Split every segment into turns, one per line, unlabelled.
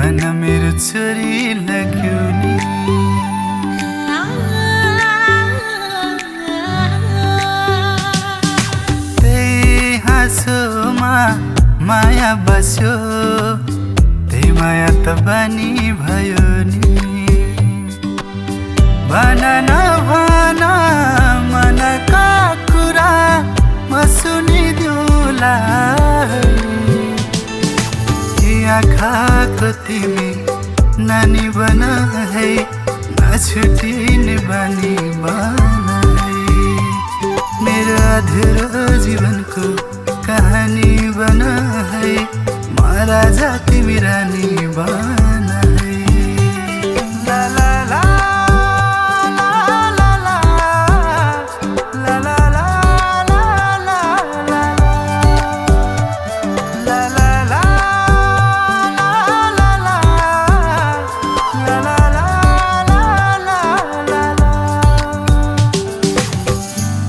भन मेरो छोरी लाग्यो नि त्यही हाँसोमा माया बस्यो त्यही माया त बानी भयो नि भन नभन मनका कुरा म सुनिदिउँला आँखाको तिमी नानी बन है नछुटिने बानी बन है मेरो अधुरो जीवनको कहानी बन है म राजा तिमी रानी बन है ला ला ला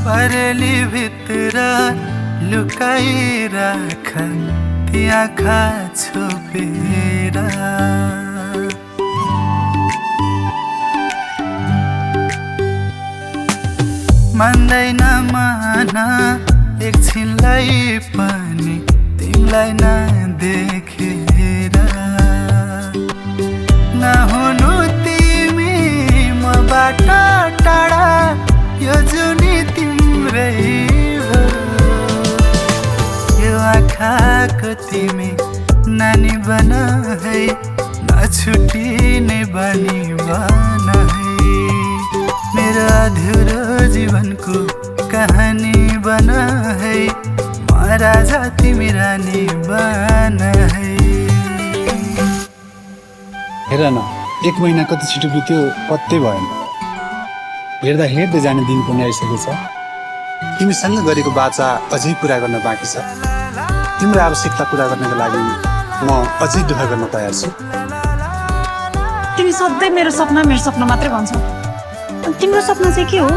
परेली भित्र लुकाइराख ती आँखा छोपेर मान्दैन मन एकछिनलाई पनि तिमीलाई नदेखेर नहुनु तिमी मबाट टाढा यो जुनी तिम्रै हो यो आँखाको तिमी नानी बन है नछुटिने बानी बन है मेरो अधुरो जीवनको कहानी बन है म राजा तिमी रानी बन है
हेर न 1 महिना कति छिटो बित्यो पत्तै भएन हेर्दा हेर्दै जाने दिन पनि आइसकेछ तिमीसँग गरेको बाचा अझै पुरा गर्न बाँकी छ तिम्रो आवश्यकता पुरा गर्नको लागि म अझै दुःख गर्न तयार छु
तिमी सधैँ मेरो सपना मात्रै भन्छौ तिम्रो सपना चाहिँ के हो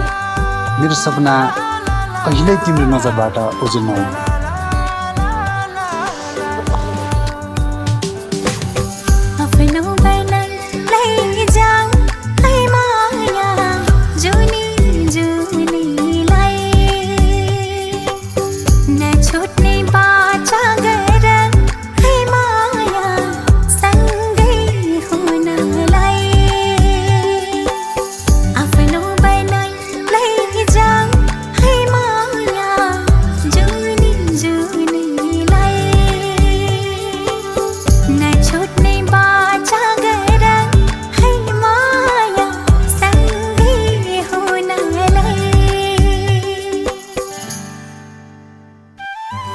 मेरो सपना कहिल्यै तिम्रो नजरबाट ओझेल नहुनु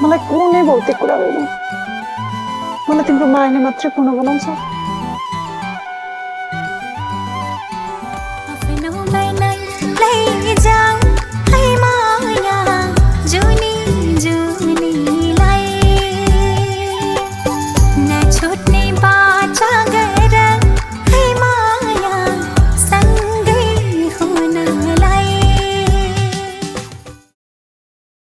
मलाई कुनै भौतिक कुरा होइन मलाई तिम्रो मायाले मात्रै पूर्ण बनाउँछ
आफ्नो